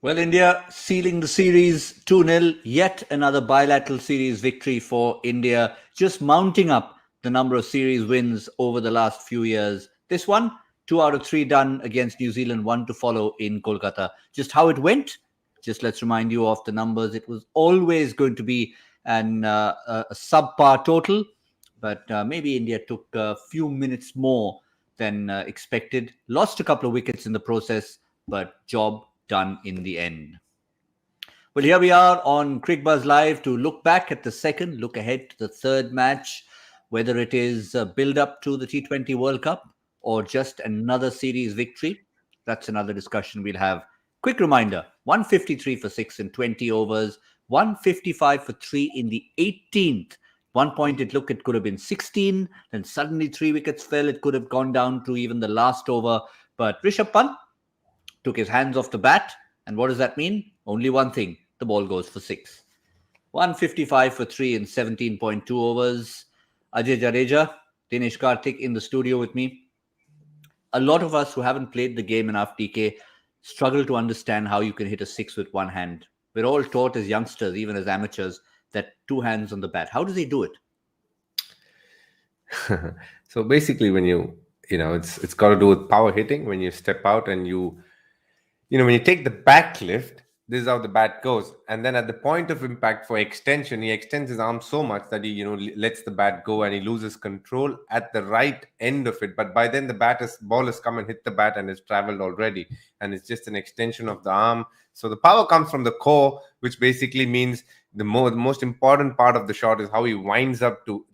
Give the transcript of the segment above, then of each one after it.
Well, India sealing the series 2-0. Yet another bilateral series victory for India, just mounting up the number of series wins over the last few years. This one, 2 out of 3 done against New Zealand, one to follow in Kolkata. Just how it went, just let's remind you of the numbers. It was always going to be a subpar total, but maybe India took a few minutes more than expected. Lost a couple of wickets in the process, but job done in the end. Well, here we are on Cricbuzz Live to look back at the second, look ahead to the third match, whether it is a build-up to the T20 World Cup or just another series victory. That's another discussion we'll have. Quick reminder, 153 for 6 in 20 overs, 155 for 3 in the 18th. One point it could have been 16, then suddenly 3 wickets fell. It could have gone down to even the last over. But Rishabh Pant took his hands off the bat. And what does that mean? Only one thing. The ball goes for 6. 155 for 3 in 17.2 overs. Ajay Jadeja, Dinesh Karthik in the studio with me. A lot of us who haven't played the game enough, DK, struggle to understand how you can hit a 6 with one hand. We're all taught as youngsters, even as amateurs, that 2 hands on the bat. How does he do it? So basically, when it's got to do with power hitting. When you step out and when you take the back lift, this is how the bat goes. And then at the point of impact for extension, he extends his arm so much that he, lets the bat go and he loses control at the right end of it. But by then the ball has come and hit the bat and has traveled already. And it's just an extension of the arm. So the power comes from the core, which basically means the most important part of the shot is how he winds up to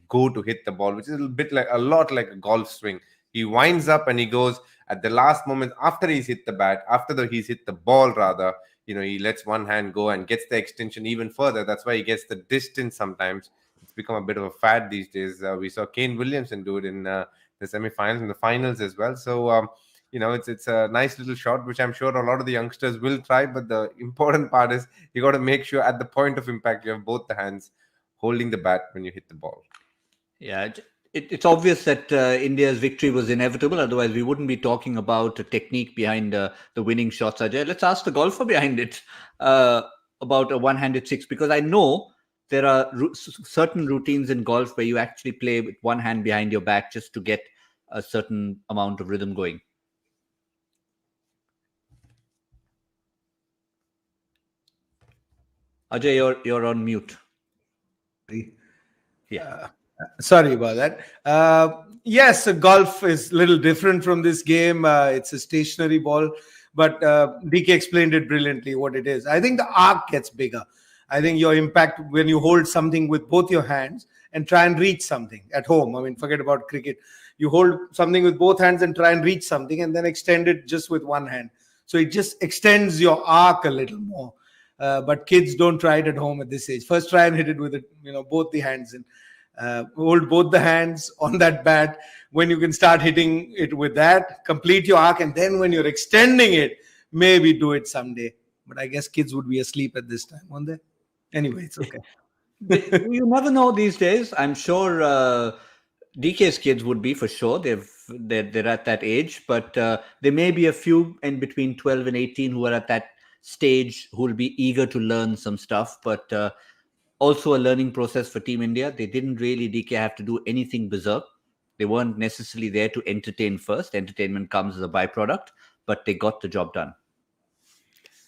go to hit the ball, which is a lot like a golf swing. He winds up and he goes at the last moment after he's hit the bat, he's hit the ball rather. He lets one hand go and gets the extension even further. That's why he gets the distance sometimes. It's become a bit of a fad these days. We saw Kane Williamson do it in the semi-finals and the finals as well. So, it's a nice little shot, which I'm sure a lot of the youngsters will try. But the important part is you got to make sure at the point of impact, you have both the hands holding the bat when you hit the ball. Yeah, it's obvious that India's victory was inevitable. Otherwise, we wouldn't be talking about a technique behind the winning shots, Ajay. Let's ask the golfer behind it about a one-handed 6, because I know there are certain routines in golf where you actually play with one hand behind your back just to get a certain amount of rhythm going. Ajay, you're on mute. Yeah. Sorry about that. Yes, golf is a little different from this game. It's a stationary ball, but DK explained it brilliantly what it is. I think the arc gets bigger. I think your impact when you hold something with both your hands and try and reach something at home. I mean, forget about cricket. You hold something with both hands and try and reach something and then extend it just with one hand. So it just extends your arc a little more. But kids don't try it at home at this age. First, try and hit it with it, both the hands and hold both the hands on that bat. When you can start hitting it with that, complete your arc, and then when you're extending it, maybe do it someday. But I guess kids would be asleep at this time, won't they? Anyway, it's okay. You never know these days. I'm sure DK's kids would be, for sure. They're at that age, but there may be a few in between 12 and 18 who are at that stage who will be eager to learn some stuff. But also a learning process for Team India. They didn't really, DK, have to do anything berserk. They weren't necessarily there to entertain first. Entertainment comes as a byproduct, but they got the job done.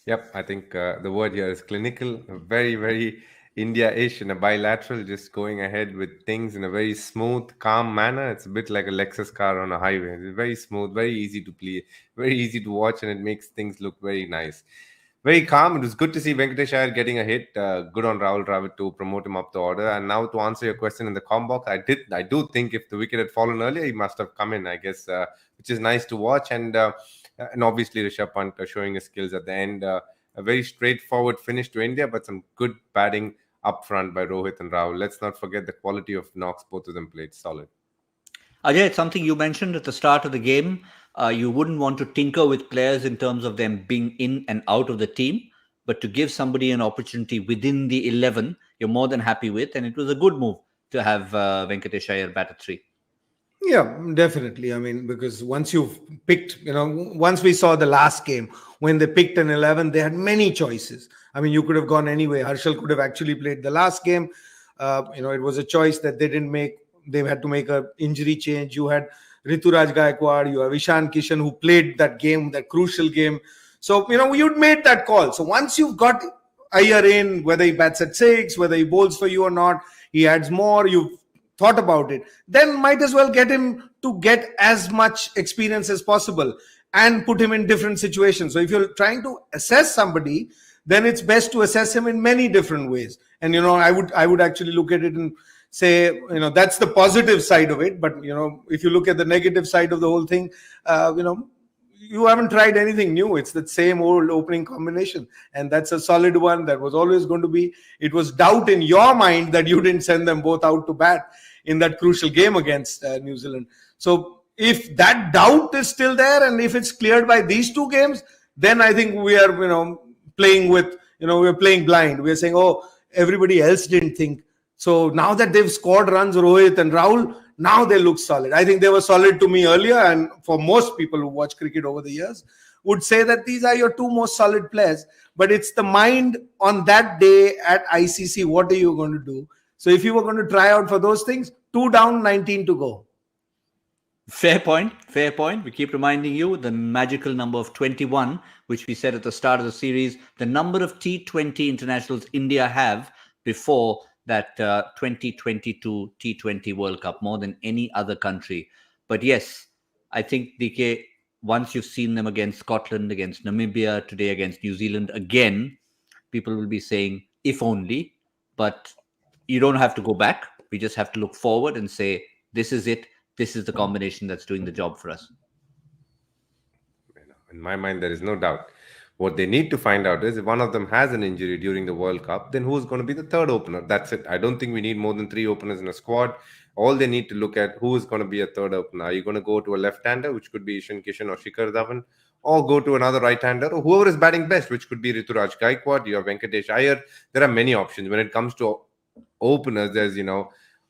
Yep, I think the word here is clinical, very, very India-ish in a bilateral, just going ahead with things in a very smooth, calm manner. It's a bit like a Lexus car on a highway. It's very smooth, very easy to play, very easy to watch, and it makes things look very nice. Very calm. It was good to see Venkatesh Iyer getting a hit. Good on Rahul Dravid to promote him up the order. And now to answer your question in the com box, I do think if the wicket had fallen earlier, he must have come in, I guess, which is nice to watch. And obviously Rishabh Pant showing his skills at the end. A very straightforward finish to India, but some good batting up front by Rohit and Rahul. Let's not forget the quality of knocks both of them played. Solid. Ajay, it's something you mentioned at the start of the game. You wouldn't want to tinker with players in terms of them being in and out of the team, but to give somebody an opportunity within the 11, you're more than happy with. And it was a good move to have Venkatesh Iyer bat at 3. Yeah, definitely. I mean, because once you've picked, once we saw the last game when they picked an 11, they had many choices. I mean, you could have gone anyway. Harshal could have actually played the last game. It was a choice that they didn't make. They had to make a injury change. You had Rituraj Gaikwad, you have Ishan Kishan who played that game, that crucial game. So, you'd made that call. So once you've got Iyer in, whether he bats at 6, whether he bowls for you or not, he adds more, you've thought about it, then might as well get him to get as much experience as possible and put him in different situations. So if you're trying to assess somebody, then it's best to assess him in many different ways. And I would actually look at it and say, that's the positive side of it. But if you look at the negative side of the whole thing, you haven't tried anything new. It's the same old opening combination, and that's a solid one. That was always going to be. It was doubt in your mind that you didn't send them both out to bat in that crucial game against New Zealand. So if that doubt is still there, and if it's cleared by these two games, then I think we are, playing with, we're playing blind. We're saying, oh, everybody else didn't think. So now that they've scored runs, Rohit and Rahul, now they look solid. I think they were solid to me earlier, and for most people who watch cricket over the years would say that these are your two most solid players. But it's the mind on that day at ICC. What are you going to do? So if you were going to try out for those things, 2 down, 19 to go. Fair point. Fair point. We keep reminding you the magical number of 21, which we said at the start of the series, the number of T20 internationals India have before that 2022 T20 World Cup, more than any other country. But yes, I think, DK, once you've seen them against Scotland, against Namibia, today against New Zealand again, people will be saying, if only. But you don't have to go back. We just have to look forward and say, this is it. This is the combination that's doing the job for us. In my mind, there is no doubt. What they need to find out is if one of them has an injury during the World Cup, then who's going to be the third opener? That's it. I don't think we need more than 3 openers in a squad. All they need to look at who is going to be a third opener. Are you going to go to a left-hander, which could be Ishan Kishan or Shikhar Dhawan, or go to another right-hander, or whoever is batting best, which could be Rituraj Gaikwad, you have Venkatesh Iyer. There are many options. When it comes to openers, there's,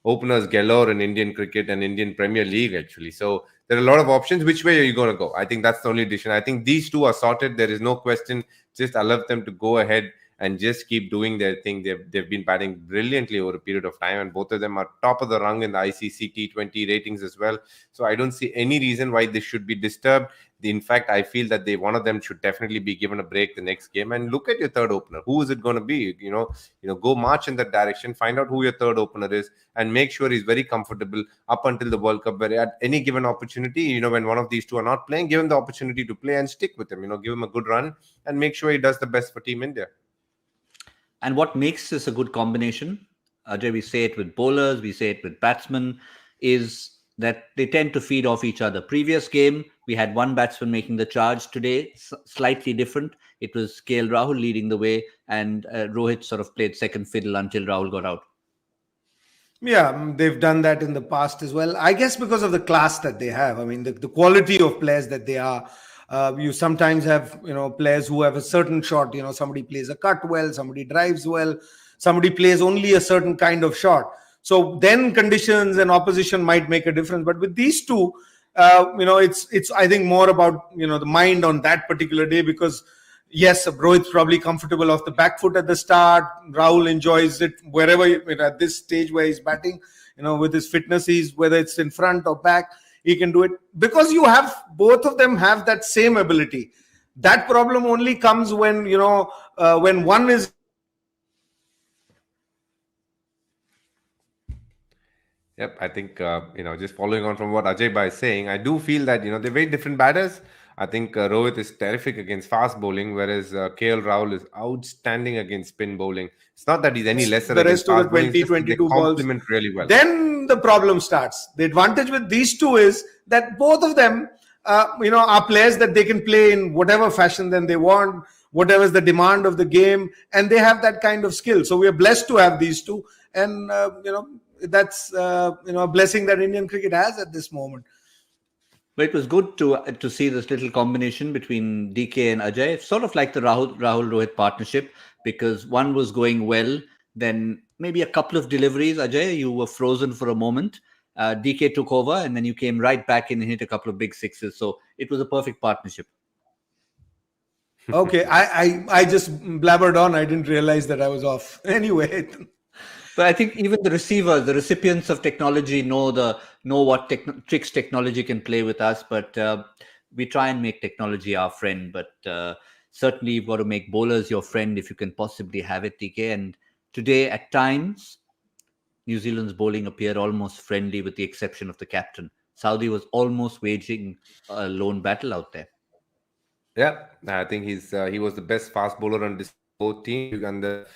openers galore in Indian cricket and Indian Premier League, actually. So there are a lot of options. Which way are you going to go? I think that's the only decision. I think these two are sorted. There is no question. Just allow them to go ahead and just keep doing their thing. They've been batting brilliantly over a period of time, and both of them are top of the rung in the ICC T20 ratings as well. So I don't see any reason why this should be disturbed. In fact, I feel that one of them should definitely be given a break the next game. And look at your third opener. Who is it going to be? Go march in that direction. Find out who your third opener is, and make sure he's very comfortable up until the World Cup. Where at any given opportunity, when one of these two are not playing, give him the opportunity to play and stick with him. Give him a good run and make sure he does the best for Team India. And what makes this a good combination, Ajay, we say it with bowlers, we say it with batsmen, is that they tend to feed off each other. Previous game, we had one batsman making the charge. Today, slightly different. It was KL Rahul leading the way, and Rohit sort of played second fiddle until Rahul got out. Yeah, they've done that in the past as well. I guess because of the class that they have. I mean, the quality of players that they are. You sometimes have, players who have a certain shot. Somebody plays a cut well, somebody drives well, somebody plays only a certain kind of shot. So then conditions and opposition might make a difference. But with these two, it's I think more about, the mind on that particular day, because yes, Rohit's probably comfortable off the back foot at the start. Rahul enjoys it wherever, at this stage where he's batting, with his fitness, whether it's in front or back, he can do it, because both of them have that same ability. That problem only comes when, when one is. Yep, I think, just following on from what Ajay Bhai is saying, I do feel that, they're very different batters. I think Rohit is terrific against fast bowling, whereas KL Rahul is outstanding against spin bowling. It's not that he's any lesser the against rest of the fast 2022 balls. balls Complement really well. Then the problem starts. The advantage with these two is that both of them, are players that they can play in whatever fashion then they want, whatever is the demand of the game, and they have that kind of skill. So we are blessed to have these two, and that's a blessing that Indian cricket has at this moment. But it was good to see this little combination between DK and Ajay, sort of like the Rahul Rohit partnership, because one was going well, then maybe a couple of deliveries, Ajay, you were frozen for a moment, DK took over, and then you came right back in and hit a couple of big sixes. So it was a perfect partnership. Okay, I just blabbered on. I didn't realize that I was off. Anyway. But I think even the receivers, the recipients of technology, know what tricks technology can play with us. But we try and make technology our friend. But certainly, you've got to make bowlers your friend if you can possibly have it, DK. And today, at times, New Zealand's bowling appeared almost friendly, with the exception of the captain. Saudi was almost waging a lone battle out there. Yeah, I think he was the best fast bowler on this both team, and the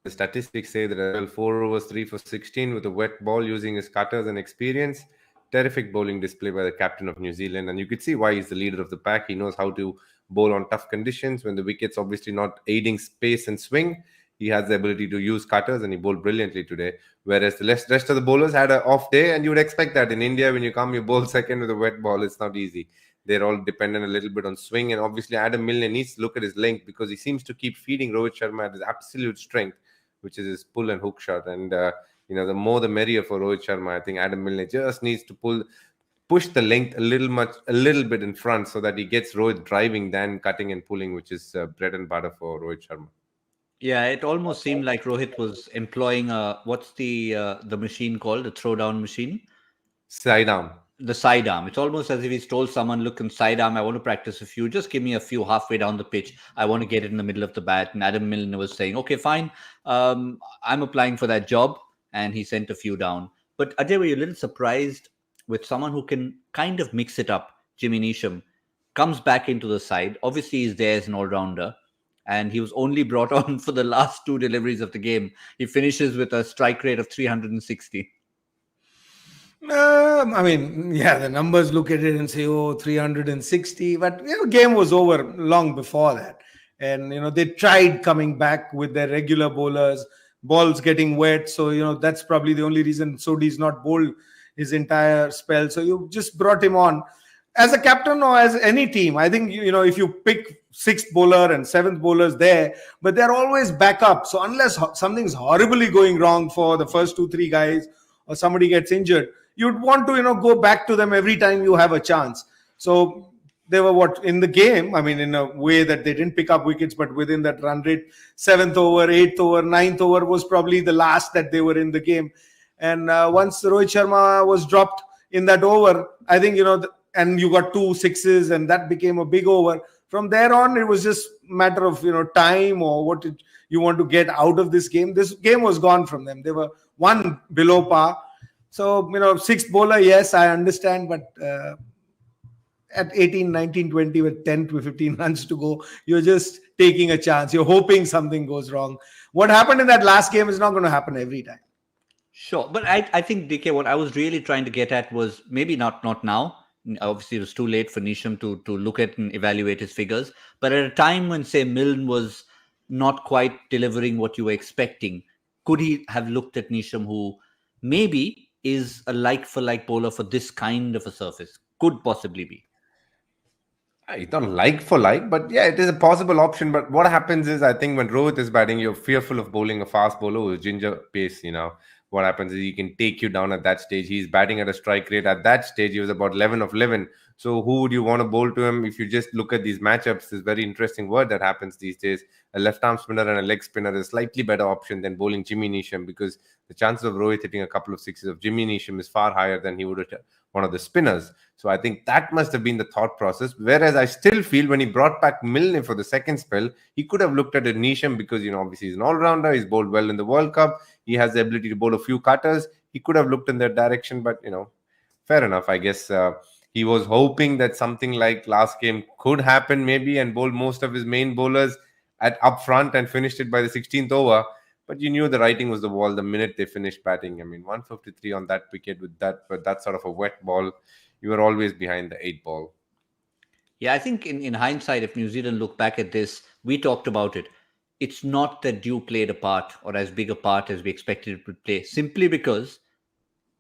statistics say that 4 overs 3 for 16 with a wet ball using his cutters and experience. Terrific bowling display by the captain of New Zealand, and you could see why he's the leader of the pack. He knows how to bowl on tough conditions when the wicket's obviously not aiding space and swing. He has the ability to use cutters, and he bowled brilliantly today. Whereas the rest of the bowlers had an off day, and you would expect that in India when you bowl second with a wet ball. It's not easy. They're all dependent a little bit on swing, and obviously Adam Milne needs to look at his length, because he seems to keep feeding Rohit Sharma at his absolute strength, which is his pull and hook shot. And the more the merrier for Rohit Sharma. I think Adam Milne just needs to push the length a little bit in front, so that he gets Rohit driving than cutting and pulling, which is bread and butter for Rohit Sharma. Yeah, it almost seemed like Rohit was employing what's the machine called, the throwdown machine? Side arm. The side arm. It's almost as if he's told someone, look, in side arm, I want to practice a few. Just give me a few halfway down the pitch. I want to get it in the middle of the bat. And Adam Milne was saying, okay, fine. I'm applying for that job. And he sent a few down. But Ajay, were you a little surprised with someone who can kind of mix it up? Jimmy Neesham comes back into the side. Obviously, he's there as an all-rounder. And he was only brought on for the last 2 deliveries of the game. He finishes with a strike rate of 360. I mean, yeah, the numbers look at it and say, 360. But game was over long before that. And, they tried coming back with their regular bowlers, balls getting wet. So, that's probably the only reason Sodi's not bowled his entire spell. So you just brought him on. As a captain or as any team, I think, if you pick 6th bowler and 7th bowlers there, but they're always backup. So unless something's horribly going wrong for the first 2-3 guys or somebody gets injured, you'd want to, go back to them every time you have a chance. So they were in the game, I mean, in a way that they didn't pick up wickets, but within that run rate, 7th over, 8th over, 9th over was probably the last that they were in the game. And once Rohit Sharma was dropped in that over, I think, and you got 2 sixes, and that became a big over. From there on, it was just a matter of, time or what you want to get out of this game. This game was gone from them. They were 1 below par. So, 6th bowler, yes, I understand. But at 18, 19, 20 with 10 to 15 runs to go, you're just taking a chance. You're hoping something goes wrong. What happened in that last game is not going to happen every time. Sure. But I think, DK, what I was really trying to get at was maybe not now. Obviously, it was too late for Neesham to look at and evaluate his figures. But at a time when, say, Milne was not quite delivering what you were expecting, could he have looked at Neesham, who maybe is a like-for-like bowler for this kind of a surface? Could possibly be. It's not like for like, but yeah, it is a possible option. But what happens is, I think when Rohit is batting, you're fearful of bowling a fast bowler with ginger pace, What happens is he can take you down at that stage. He's batting at a strike rate. At that stage, he was about 11 of 11. So who would you want to bowl to him? If you just look at these matchups, this very interesting word that happens these days. A left-arm spinner and a leg spinner is a slightly better option than bowling Jimmy Neesham, because the chances of Rohit hitting a couple of sixes of Jimmy Neesham is far higher than he would hit one of the spinners. So I think that must have been the thought process. Whereas I still feel when he brought back Milne for the second spell, he could have looked at a Neesham, because, obviously he's an all-rounder. He's bowled well in the World Cup. He has the ability to bowl a few cutters. He could have looked in that direction, but, fair enough. I guess he was hoping that something like last game could happen maybe, and bowl most of his main bowlers up front and finished it by the 16th over. But you knew the writing was the wall the minute they finished batting. I mean, 153 on that wicket with that sort of a wet ball. You were always behind the 8 ball. Yeah, I think in hindsight, if New Zealand look back at this, we talked about it. It's not that Dew played a part or as big a part as we expected it to play, simply because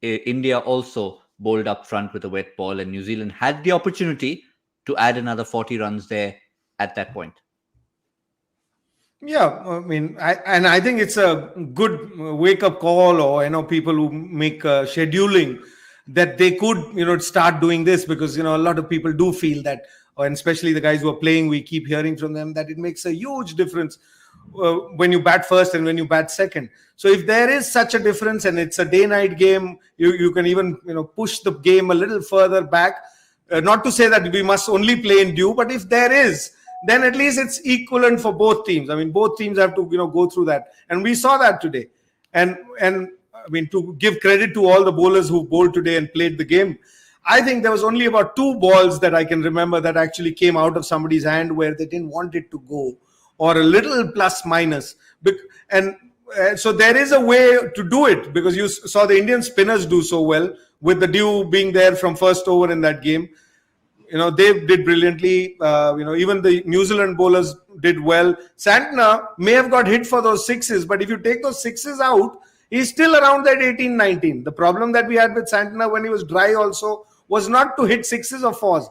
India also bowled up front with a wet ball, and New Zealand had the opportunity to add another 40 runs there at that point. Yeah, I mean, I think it's a good wake-up call, or people who make scheduling. that they could, start doing this, because, a lot of people do feel that, and especially the guys who are playing, we keep hearing from them that it makes a huge difference when you bat first and when you bat second. So if there is such a difference and it's a day-night game, you can even, push the game a little further back. Not to say that we must only play in dew, but if there is, then at least it's equivalent for both teams. I mean, both teams have to, go through that. And we saw that today. And I mean, to give credit to all the bowlers who bowled today and played the game, I think there was only about 2 balls that I can remember that actually came out of somebody's hand where they didn't want it to go, or a little plus minus. And so there is a way to do it, because you saw the Indian spinners do so well with the dew being there from first over in that game. They did brilliantly. Even the New Zealand bowlers did well. Santner may have got hit for those sixes, but if you take those sixes out, he's still around that 18-19. The problem that we had with Santner when he was dry also was not to hit sixes or fours.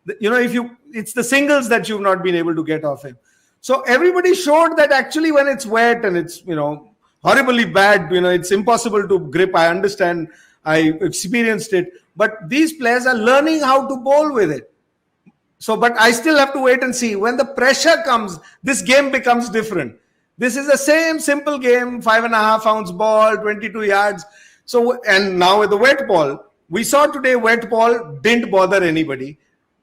It's the singles that you've not been able to get off him. So everybody showed that actually when it's wet and it's, horribly bad, it's impossible to grip. I understand. I experienced it. But these players are learning how to bowl with it. So, but I still have to wait and see. When the pressure comes, this game becomes different. This is the same simple game, 5.5 ounce ball, 22 yards. So, and now with the wet ball, we saw today wet ball didn't bother anybody,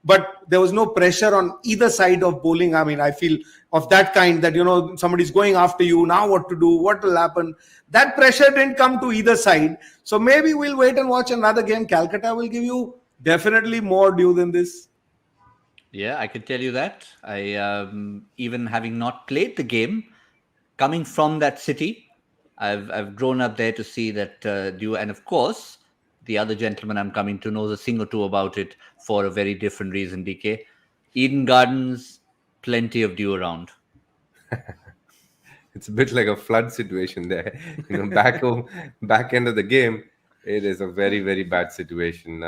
but there was no pressure on either side of bowling. I mean, I feel of that kind that, somebody's going after you, now what to do, what will happen. That pressure didn't come to either side. So maybe we'll wait and watch another game. Calcutta will give you definitely more dew than this. Yeah, I could tell you that. I even having not played the game, coming from that city, I've grown up there to see that dew. And of course, the other gentleman I'm coming to knows a thing or two about it for a very different reason, DK. Eden Gardens, plenty of dew around. It's a bit like a flood situation there. Back home, back end of the game, it is a very, very bad situation.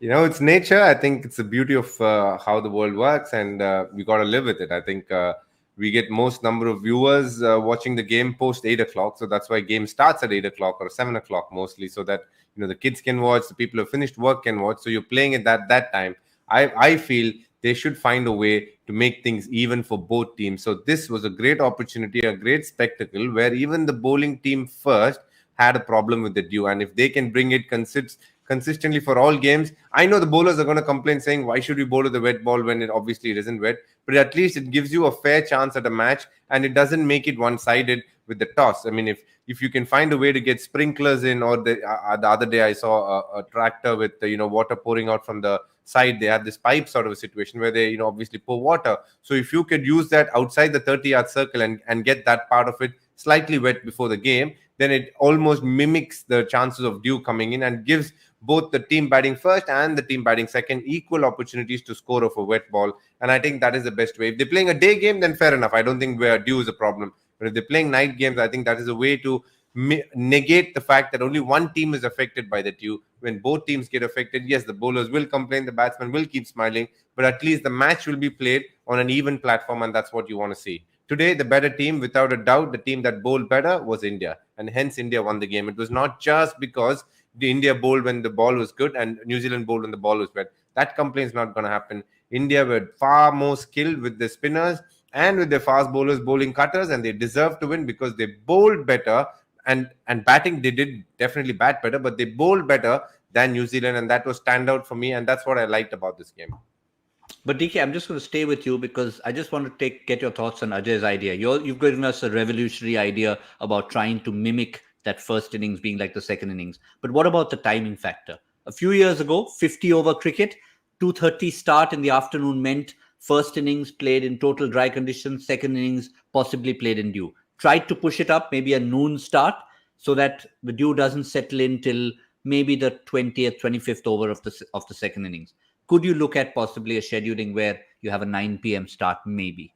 It's nature. I think it's the beauty of how the world works, and we got to live with it. I think we get most number of viewers watching the game post 8 o'clock. So that's why game starts at 8 o'clock or 7 o'clock mostly, so that the kids can watch, the people who have finished work can watch. So you're playing it that time. I feel they should find a way to make things even for both teams. So this was a great opportunity, a great spectacle, where even the bowling team first had a problem with the dew. And if they can bring it consistently for all games, I know the bowlers are going to complain saying, why should we bowl with the wet ball when it obviously it isn't wet? But at least it gives you a fair chance at a match, and it doesn't make it one-sided with the toss. I mean, if you can find a way to get sprinklers in, or the other day I saw a tractor with water pouring out from the side. They had this pipe sort of a situation where they obviously pour water. So if you could use that outside the 30-yard circle and get that part of it slightly wet before the game, then it almost mimics the chances of dew coming in and gives both the team batting first and the team batting second equal opportunities to score off a wet ball. And I think that is the best way. If they're playing a day game, then fair enough. I don't think where dew is a problem. But if they're playing night games, I think that is a way to negate the fact that only one team is affected by the dew. When both teams get affected, yes, the bowlers will complain, the batsmen will keep smiling, but at least the match will be played on an even platform, and that's what you want to see. Today, the better team, without a doubt, the team that bowled better was India, and hence India won the game. It was not just because the India bowled when the ball was good and New Zealand bowled when the ball was wet. That complaint is not going to happen. India were far more skilled with the spinners and with their fast bowlers bowling cutters, and they deserved to win because they bowled better. And batting, they did definitely bat better, but they bowled better than New Zealand, and that was standout for me, and that's what I liked about this game. But DK, I'm just going to stay with you because I just want to get your thoughts on Ajay's idea. You've given us a revolutionary idea about trying to mimic that first innings being like the second innings. But what about the timing factor? A few years ago, 50-over cricket, 2:30 start in the afternoon meant first innings played in total dry conditions, second innings possibly played in dew. Tried to push it up, maybe a noon start, so that the dew doesn't settle in till maybe the 20th, 25th over of the second innings. Could you look at possibly a scheduling where you have a 9 p.m. start, maybe?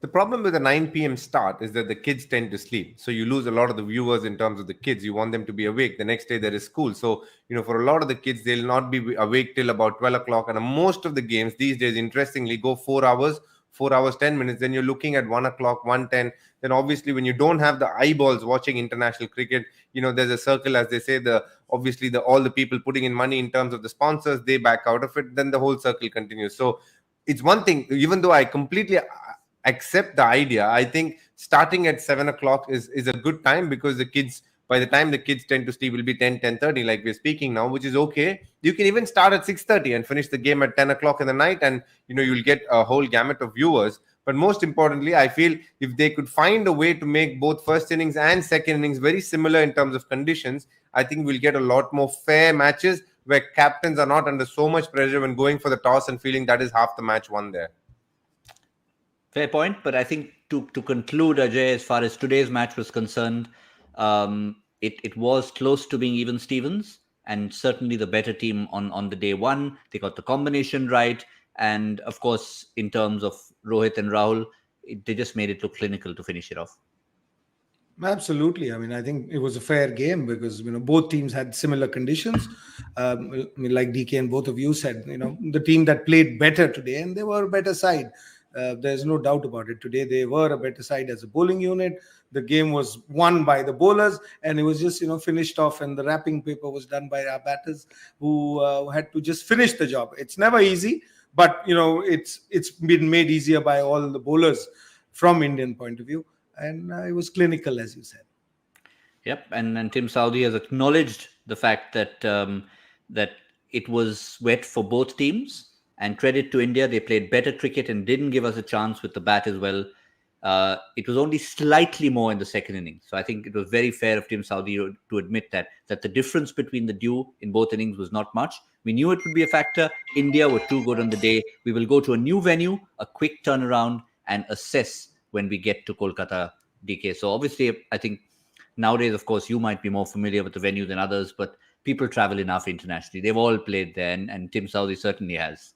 The problem with a 9 p.m. start is that the kids tend to sleep. So you lose a lot of the viewers in terms of the kids. You want them to be awake. The next day there is school. So, for a lot of the kids, they'll not be awake till about 12 o'clock. And most of the games these days, interestingly, go 4 hours 4 hours 10 minutes, then you're looking at 1 o'clock, 1:10. Then obviously when you don't have the eyeballs watching international cricket, there's a circle, as they say, all the people putting in money in terms of the sponsors, they back out of it, then the whole circle continues. So it's one thing, even though I completely accept the idea, I think starting at 7 o'clock is a good time, because by the time the kids tend to sleep, will be 10:30, like we're speaking now, which is okay. You can even start at 6:30 and finish the game at 10 o'clock in the night, and you'll get a whole gamut of viewers. But most importantly, I feel if they could find a way to make both first innings and second innings very similar in terms of conditions, I think we'll get a lot more fair matches where captains are not under so much pressure when going for the toss and feeling that is half the match won there. Fair point, but I think to conclude, Ajay, as far as today's match was concerned, it was close to being even Stevens, and certainly the better team on the day one. They got the combination right, and of course, in terms of Rohit and Rahul, they just made it look clinical to finish it off. Absolutely. I mean, I think it was a fair game because both teams had similar conditions. Like DK and both of you said, the team that played better today, and they were a better side. There's no doubt about it. Today they were a better side as a bowling unit. The game was won by the bowlers, and it was just finished off, and the wrapping paper was done by our batters, who had to just finish the job. It's never easy, but it's been made easier by all the bowlers from Indian point of view, and it was clinical, as you said. Yep, and Tim Southee has acknowledged the fact that that it was wet for both teams. And credit to India, they played better cricket and didn't give us a chance with the bat as well. It was only slightly more in the second innings. So I think it was very fair of Tim Southee to admit that the difference between the dew in both innings was not much. We knew it would be a factor. India were too good on the day. We will go to a new venue, a quick turnaround, and assess when we get to Kolkata, DK. So obviously, I think nowadays, of course, you might be more familiar with the venue than others, but people travel enough internationally. They've all played there, and Tim Southee certainly has.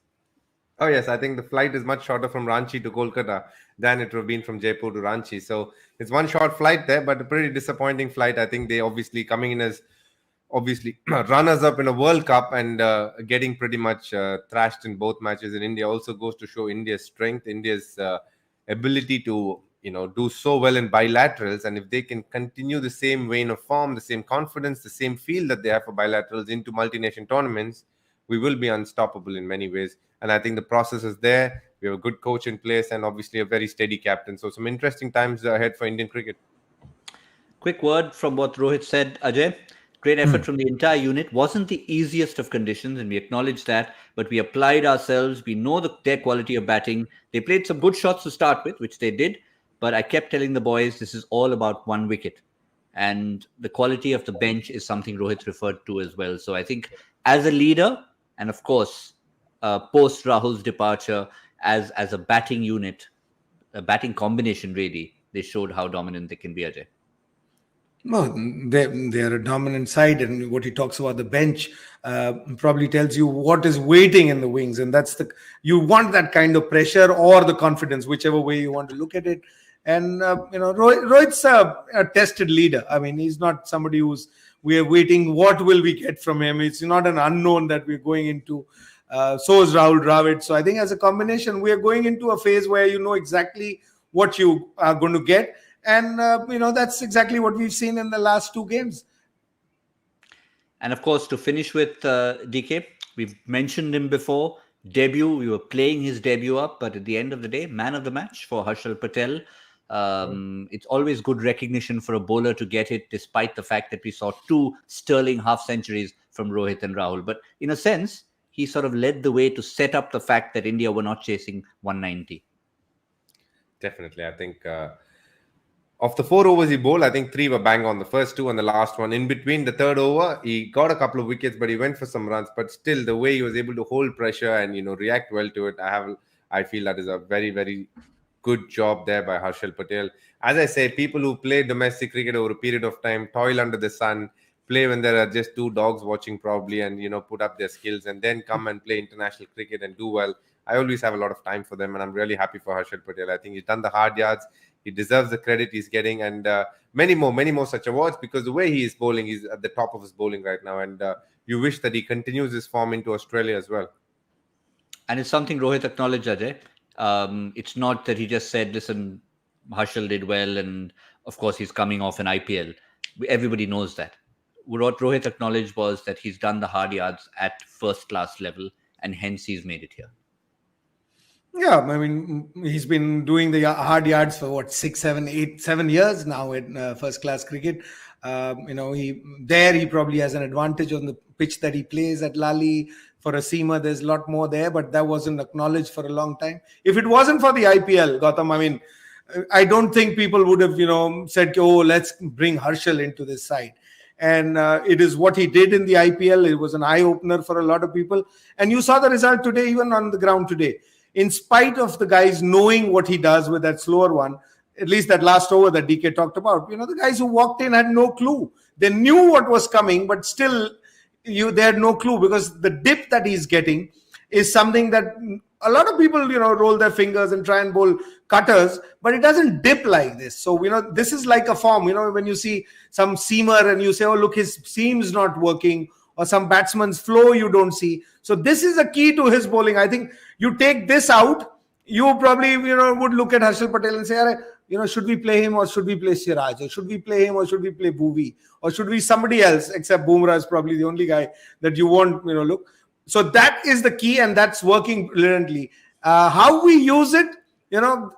Oh, yes. I think the flight is much shorter from Ranchi to Kolkata than it would have been from Jaipur to Ranchi. So it's one short flight there, but a pretty disappointing flight. I think they obviously coming in as runners-up in a World Cup and getting pretty much thrashed in both matches in India also goes to show India's strength, India's ability to do so well in bilaterals. And if they can continue the same vein of form, the same confidence, the same feel that they have for bilaterals into multi-nation tournaments, we will be unstoppable in many ways. And I think the process is there. We have a good coach in place and obviously a very steady captain. So some interesting times ahead for Indian cricket. Quick word from what Rohit said, Ajay. Great effort from the entire unit. Wasn't the easiest of conditions, and we acknowledge that, but we applied ourselves. We know their quality of batting. They played some good shots to start with, which they did, but I kept telling the boys this is all about one wicket. And the quality of the bench is something Rohit referred to as well. So I think as a leader, and of course, post Rahul's departure, as a batting unit, a batting combination, really, they showed how dominant they can be, Ajay. No, they're a dominant side, and what he talks about the bench probably tells you what is waiting in the wings, and you want that kind of pressure or the confidence, whichever way you want to look at it. And Rohit's a tested leader. I mean, he's not somebody we are waiting. What will we get from him? It's not an unknown that we're going into. So is Rahul Dravid. So I think as a combination, we are going into a phase where you know exactly what you are going to get. And, that's exactly what we've seen in the last two games. And of course, to finish with DK, we've mentioned him before. Debut, we were playing his debut up, but at the end of the day, man of the match for Harshal Patel. It's always good recognition for a bowler to get it, despite the fact that we saw two sterling half centuries from Rohit and Rahul. But in a sense, he sort of led the way to set up the fact that India were not chasing 190. Definitely. I think of the 4 overs he bowled, I think 3 were bang on. The first 2 and the last one. In between the third over, he got a couple of wickets, but he went for some runs. But still, the way he was able to hold pressure and react well to it, I feel that is a very, very good job there by Harshal Patel. As I say, people who play domestic cricket over a period of time, toil under the sun, play when there are just 2 dogs watching probably, and put up their skills, and then come and play international cricket and do well. I always have a lot of time for them, and I'm really happy for Harshal Patel. I think he's done the hard yards. He deserves the credit he's getting, and many more such awards, because the way he is bowling, he's at the top of his bowling right now, and you wish that he continues his form into Australia as well. And it's something Rohit acknowledged, Ajay. It's not that he just said, listen, Harshal did well, and of course he's coming off an IPL. Everybody knows that. What Rohit acknowledged was that he's done the hard yards at first class level, and hence he's made it here. Yeah, I mean, he's been doing the hard yards for what, 6, 7, 8, 7 years now in first class cricket. He probably has an advantage on the pitch that he plays at Lali. For a seamer, there's a lot more there, but that wasn't acknowledged for a long time. If it wasn't for the IPL, Gautam, I mean, I don't think people would have, said, oh, let's bring Harshal into this side. And it is what he did in the IPL. It was an eye-opener for a lot of people. And you saw the result today, even on the ground today. In spite of the guys knowing what he does with that slower one, at least that last over that DK talked about, the guys who walked in had no clue. They knew what was coming, but still they had no clue, because the dip that he's getting is something that a lot of people, roll their fingers and try and bowl cutters, but it doesn't dip like this. So, this is like a form, when you see some seamer and you say, oh, look, his seam's not working, or some batsman's flow you don't see. So this is a key to his bowling. I think you take this out, you probably, would look at Harshal Patel and say, should we play him or should we play Siraj? Or should we play him or should we play Bhuvi? Or should we somebody else, except Bumrah is probably the only guy that you won't, look. So that is the key, and that's working brilliantly. How we use it,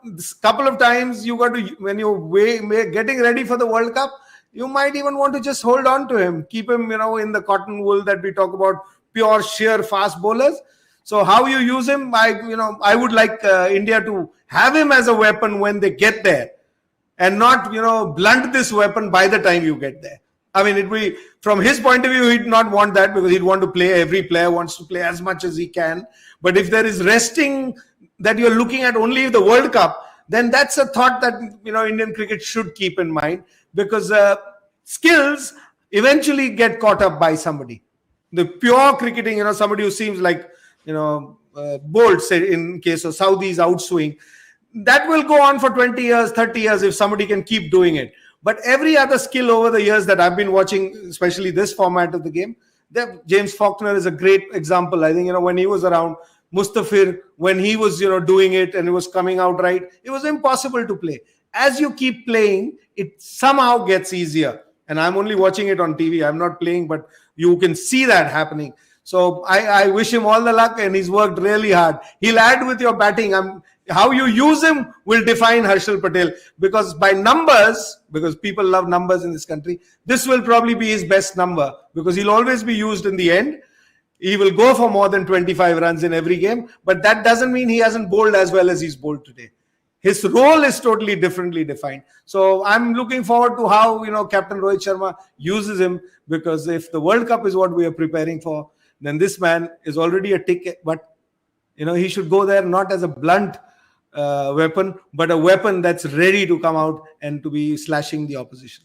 this couple of times you got to, when you're getting ready for the World Cup, you might even want to just hold on to him, keep him, in the cotton wool that we talk about, pure, sheer, fast bowlers. So how you use him, I would like India to have him as a weapon when they get there, and not, blunt this weapon by the time you get there. I mean, from his point of view, he'd not want that, because he'd want to play. Every player wants to play as much as he can. But if there is resting that you're looking at only the World Cup, then that's a thought that, Indian cricket should keep in mind, because skills eventually get caught up by somebody. The pure cricketing, somebody who seems like, bold, say in case of Saudi's outswing, that will go on for 20 years, 30 years if somebody can keep doing it. But every other skill over the years that I've been watching, especially this format of the game, James Faulkner is a great example. I think, when he was around, Mustafir, when he was, doing it and it was coming out right, it was impossible to play. As you keep playing, it somehow gets easier. And I'm only watching it on TV. I'm not playing, but you can see that happening. So I wish him all the luck, and he's worked really hard. He'll add with your batting. How you use him will define Harshal Patel, because by numbers, because people love numbers in this country, this will probably be his best number, because he'll always be used in the end. He will go for more than 25 runs in every game, but that doesn't mean he hasn't bowled as well as he's bowled today. His role is totally differently defined. So I'm looking forward to how, Captain Rohit Sharma uses him, because if the World Cup is what we are preparing for, then this man is already a tick. But, he should go there not as a blunt weapon, but a weapon that's ready to come out and to be slashing the opposition.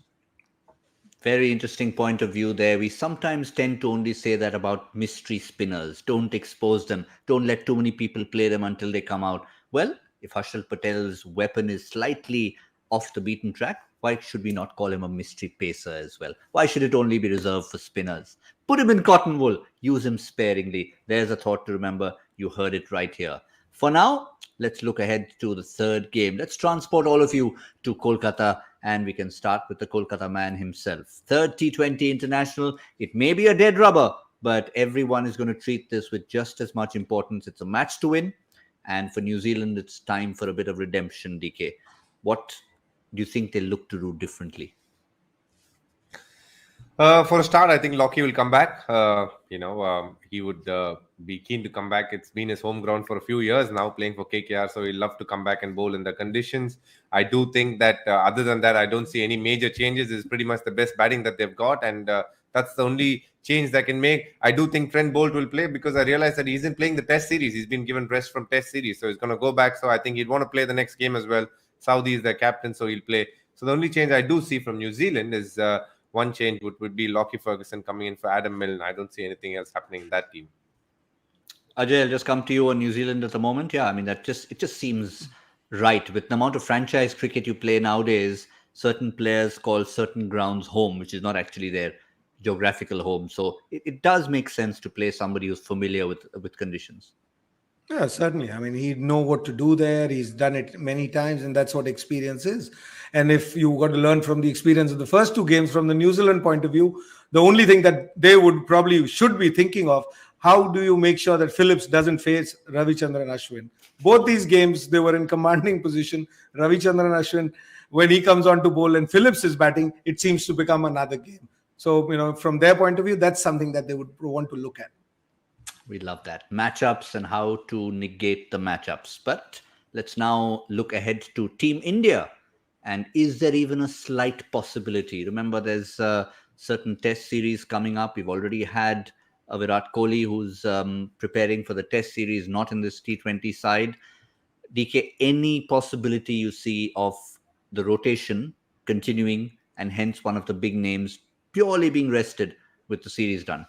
Very interesting point of view there. We sometimes tend to only say that about mystery spinners. Don't expose them. Don't let too many people play them until they come out. Well, if Harshal Patel's weapon is slightly off the beaten track, why should we not call him a mystery pacer as well? Why should it only be reserved for spinners? Put him in cotton wool. Use him sparingly. There's a thought to remember. You heard it right here. For now, let's look ahead to the third game. Let's transport all of you to Kolkata, and we can start with the Kolkata man himself. Third T20 international. It may be a dead rubber, but everyone is going to treat this with just as much importance. It's a match to win. And for New Zealand, it's time for a bit of redemption, DK. What do you think they'll look to do differently? For a start, I think Lockie will come back. He would be keen to come back. It's been his home ground for a few years now, playing for KKR, so he'll love to come back and bowl in the conditions. I do think that other than that, I don't see any major changes. It's pretty much the best batting that they've got, and that's the only change they can make. I do think Trent Bolt will play, because I realize that he isn't playing the Test series. He's been given rest from Test series, so he's going to go back. So I think he'd want to play the next game as well. Saudi is their captain, so he'll play. So the only change I do see from New Zealand is one change would be Lockie Ferguson coming in for Adam Milne. I don't see anything else happening in that team. Ajay, I'll just come to you on New Zealand at the moment. Yeah, I mean, it just seems right. With the amount of franchise cricket you play nowadays, certain players call certain grounds home, which is not actually their geographical home. So it does make sense to play somebody who's familiar with conditions. Yeah, certainly. I mean, he'd know what to do there. He's done it many times, and that's what experience is. And if you got to learn from the experience of the first two games from the New Zealand point of view, the only thing that they would probably should be thinking of, how do you make sure that Phillips doesn't face Ravichandran Ashwin? Both these games, they were in commanding position. Ravichandran Ashwin, when he comes on to bowl and Phillips is batting, it seems to become another game. So, from their point of view, that's something that they would want to look at. We love that. Matchups and how to negate the matchups. But let's now look ahead to Team India. And is there even a slight possibility? Remember, there's certain test series coming up. We've already had Virat Kohli, who's preparing for the test series, not in this T20 side. DK, any possibility you see of the rotation continuing and hence one of the big names purely being rested with the series done?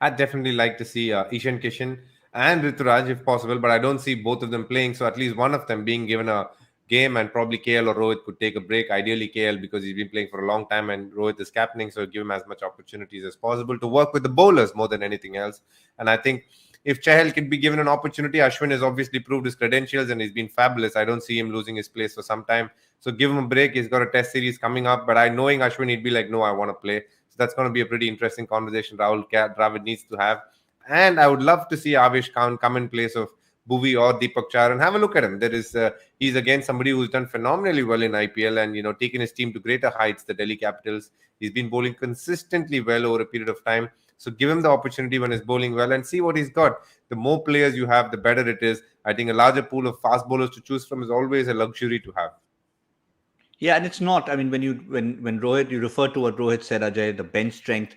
I'd definitely like to see Ishan Kishan and Rituraj if possible, but I don't see both of them playing. So at least one of them being given a game, and probably KL or Rohit could take a break. Ideally KL, because he's been playing for a long time and Rohit is captaining, so give him as much opportunities as possible to work with the bowlers more than anything else. And I think if Chahal can be given an opportunity, Ashwin has obviously proved his credentials and he's been fabulous. I don't see him losing his place for some time. So give him a break. He's got a test series coming up, but knowing Ashwin, he'd be like, no, I want to play. That's going to be a pretty interesting conversation Rahul Dravid needs to have. And I would love to see Avesh Khan come in place of Bhuvi or Deepak Char and have a look at him. He's again somebody who's done phenomenally well in IPL and, taken his team to greater heights, the Delhi Capitals. He's been bowling consistently well over a period of time. So give him the opportunity when he's bowling well and see what he's got. The more players you have, the better it is. I think a larger pool of fast bowlers to choose from is always a luxury to have. Yeah, and it's not. I mean, when Rohit, you refer to what Rohit said, Ajay, the bench strength.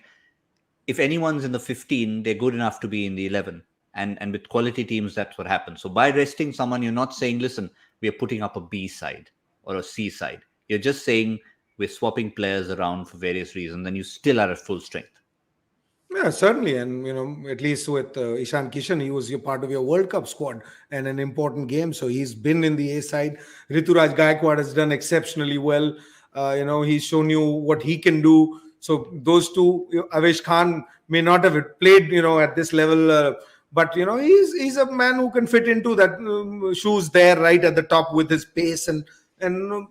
If anyone's in the 15, they're good enough to be in the 11. And with quality teams, that's what happens. So by resting someone, you're not saying, listen, we are putting up a B side or a C side. You're just saying we're swapping players around for various reasons, and you still are at full strength. Yeah, certainly. And, at least with Ishan Kishan, he was part of your World Cup squad and an important game. So he's been in the A side. Rituraj Gaikwad has done exceptionally well. He's shown you what he can do. So those two, Avesh Khan may not have played, at this level. But, he's a man who can fit into that shoes there right at the top with his pace. And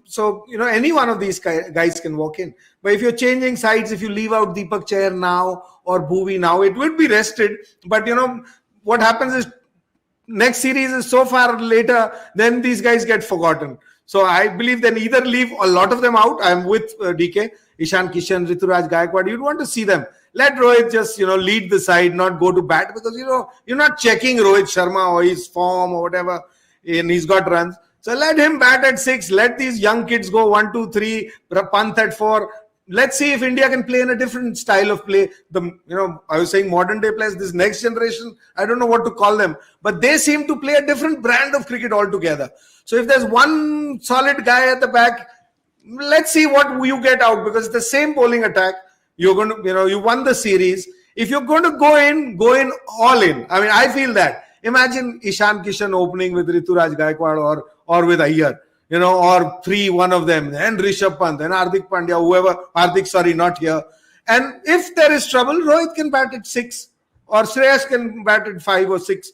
so, any one of these guys can walk in. But if you're changing sides, if you leave out Deepak Chahar now or Bhuvi now, it would be rested. But, what happens is next series is so far later, then these guys get forgotten. So I believe then either leave a lot of them out. I'm with DK, Ishan Kishan, Rituraj Gaikwad. You'd want to see them. Let Rohit just, lead the side, not go to bat because, you're not checking Rohit Sharma or his form or whatever, and he's got runs. So let him bat at 6. Let these young kids go 1, 2, 3, Pant at 4. Let's see if India can play in a different style of play. I was saying modern day players, this next generation, I don't know what to call them, but they seem to play a different brand of cricket altogether. So if there's one solid guy at the back, let's see what you get out, because it's the same bowling attack. You're going to, you won the series. If you're going to go in all in. I mean, I feel that. Imagine Ishan Kishan opening with Rituraj Gaikwad or with Iyer, or 3, one of them, and Rishabh Pant, and Hardik Pandya, whoever, not here. And if there is trouble, Rohit can bat at 6, or Shreyas can bat at 5 or 6,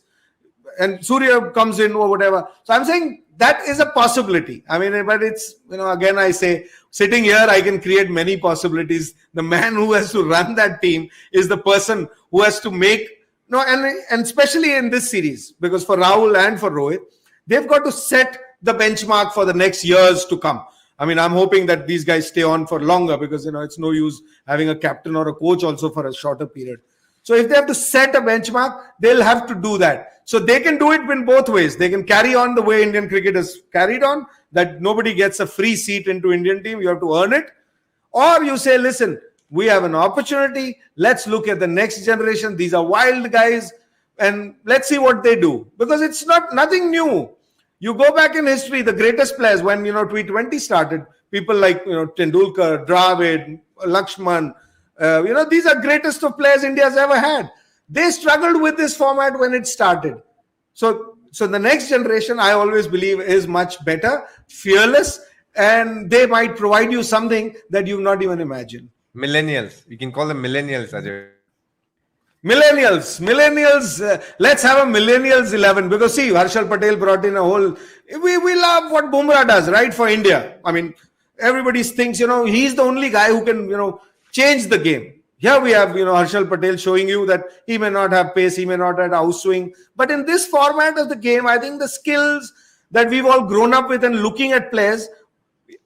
and Surya comes in or whatever. So I'm saying that is a possibility. I mean, but it's, again, I say, sitting here, I can create many possibilities. The man who has to run that team is the person who has to make, and especially in this series, because for Rahul and for Rohit, they've got to set the benchmark for the next years to come. I mean, I'm hoping that these guys stay on for longer because, it's no use having a captain or a coach also for a shorter period. So if they have to set a benchmark, they'll have to do that. So they can do it in both ways. They can carry on the way Indian cricket has carried on, that nobody gets a free seat into Indian team. You have to earn it. Or you say, listen, we have an opportunity. Let's look at the next generation. These are wild guys. And let's see what they do. Because it's nothing new. You go back in history, the greatest players, when, T20 started, people like, Tendulkar, Dravid, Lakshman, these are greatest of players India's ever had. They struggled with this format when it started. So the next generation, I always believe, is much better, fearless, and they might provide you something that you've not even imagined. Millennials. You can call them millennials, Ajay. Millennials. Let's have a millennials 11 because see, Harshal Patel brought in a whole. We love what Bumrah does, right, for India. I mean, everybody thinks he's the only guy who can change the game. Here we have Harshal Patel showing you that he may not have pace, he may not have house swing, but in this format of the game, I think the skills that we've all grown up with and looking at players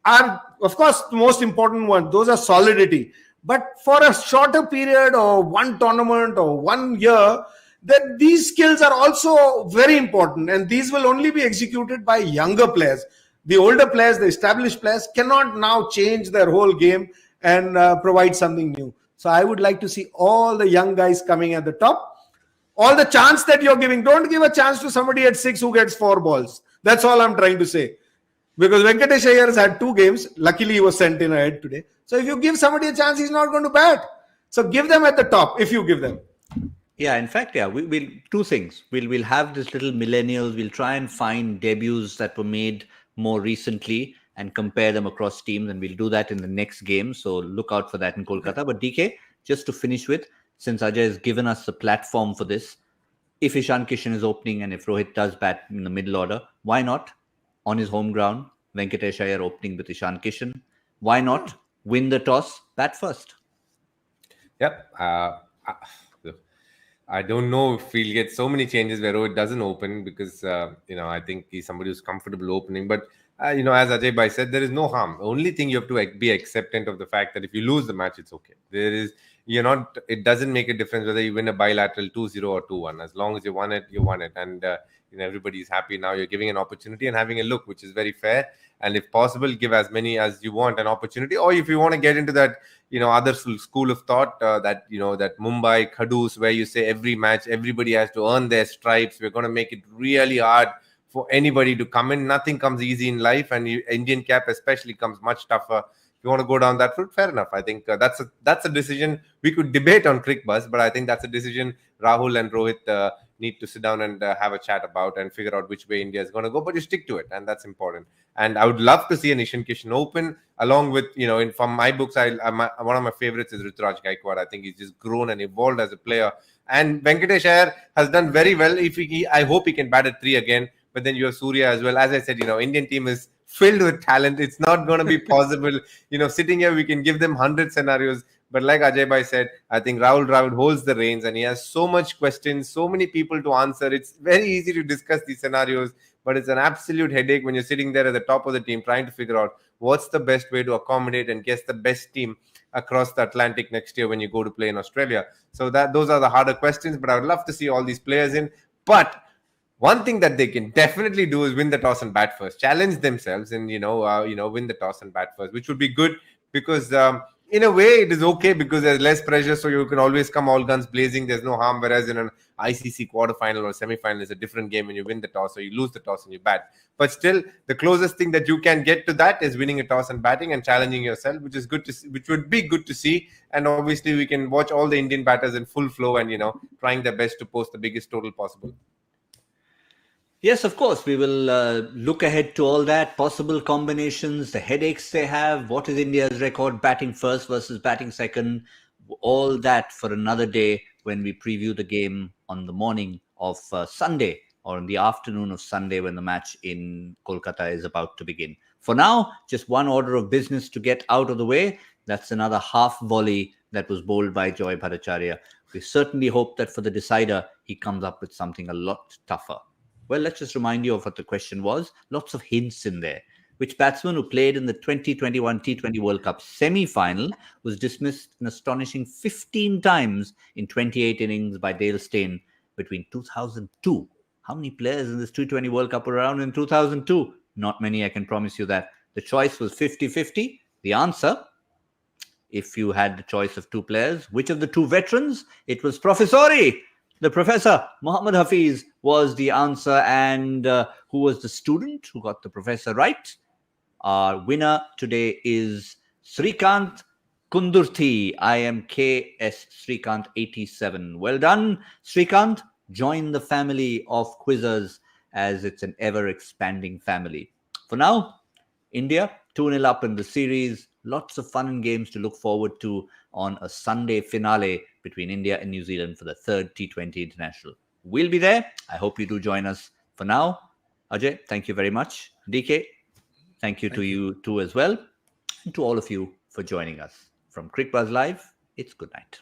are, of course, the most important one. Those are solidity. But for a shorter period or one tournament or 1 year, that these skills are also very important, and these will only be executed by younger players. The older players, the established players, cannot now change their whole game and provide something new. So I would like to see all the young guys coming at the top. All the chance that you're giving, don't give a chance to somebody at 6 who gets 4 balls. That's all I'm trying to say. Because Venkatesh Iyer has had 2 games. Luckily, he was sent in ahead today. So if you give somebody a chance, he's not going to bat. So give them at the top if you give them. Yeah, in fact, we'll 2 things. We'll have this little millennials. We'll try and find debuts that were made more recently and compare them across teams. And we'll do that in the next game. So look out for that in Kolkata. But DK, just to finish with, since Ajay has given us the platform for this, if Ishan Kishan is opening and if Rohit does bat in the middle order, why not? On his home ground, Venkatesh Iyer opening with Ishan Kishan. Why not win the toss, bat first? Yep. I don't know if we'll get so many changes where Rohit doesn't open because, I think he's somebody who's comfortable opening. But, as Ajay Bhai said, there is no harm. The only thing you have to be acceptant of the fact that if you lose the match, it's okay. It doesn't make a difference whether you win a bilateral 2-0 or 2-1. As long as you won it, you won it. And, everybody's happy now. You're giving an opportunity and having a look, which is very fair. And if possible, give as many as you want an opportunity. Or if you want to get into that, other school of thought that Mumbai Khadus, where you say every match, everybody has to earn their stripes. We're going to make it really hard for anybody to come in. Nothing comes easy in life. And Indian cap especially comes much tougher. If you want to go down that route, fair enough. I think that's a decision we could debate on Cricbuzz, but I think that's a decision Rahul and Rohit need to sit down and have a chat about and figure out which way India is going to go. But you stick to it, and that's important. And I would love to see an Ishan Kishan open, along with from my books. One of my favorites is Ruturaj Gaikwad. I think he's just grown and evolved as a player. And Venkatesh Iyer has done very well. I hope he can bat at 3 again. But then you have Surya as well. As I said, Indian team is filled with talent. It's not going to be possible. Sitting here, we can give them 100 scenarios. But like Ajay Bhai said, I think Rahul Dravid holds the reins and he has so much questions, so many people to answer. It's very easy to discuss these scenarios, but it's an absolute headache when you're sitting there at the top of the team trying to figure out what's the best way to accommodate and get the best team across the Atlantic next year when you go to play in Australia. So those are the harder questions, but I would love to see all these players in. But one thing that they can definitely do is win the toss and bat first, challenge themselves and, win the toss and bat first, which would be good because in a way it is okay because there's less pressure. So you can always come all guns blazing. There's no harm. Whereas in an ICC quarterfinal or semi-final is a different game when you win the toss or you lose the toss and you bat. But still, the closest thing that you can get to that is winning a toss and batting and challenging yourself, which is good to see, which would be good to see. And obviously we can watch all the Indian batters in full flow and, trying their best to post the biggest total possible. Yes, of course. We will look ahead to all that, possible combinations, the headaches they have, what is India's record batting first versus batting second, all that for another day when we preview the game on the morning of Sunday or in the afternoon of Sunday when the match in Kolkata is about to begin. For now, just one order of business to get out of the way. That's another half volley that was bowled by Joy Bhattacharya. We certainly hope that for the decider, he comes up with something a lot tougher. Well, let's just remind you of what the question was. Lots of hints in there. Which batsman who played in the 2021 T20 World Cup semi-final was dismissed an astonishing 15 times in 28 innings by Dale Steyn between 2002? How many players in this T20 World Cup were around in 2002? Not many, I can promise you that. The choice was 50-50. The answer, if you had the choice of 2 players, which of the 2 veterans? It was Professori. The professor, Muhammad Hafiz, was the answer. And who was the student who got the professor right? Our winner today is Srikant Kundurthi, IMKS Srikant 87. Well done, Srikant. Join the family of quizzers as it's an ever-expanding family. For now, India 2-0 up in the series. Lots of fun and games to look forward to on a Sunday finale between India and New Zealand for the third T20 International. We'll be there. I hope you do join us. For now, Ajay, thank you very much. DK, thank you to you too as well. And to all of you for joining us. From Cricbuzz Live, it's good night.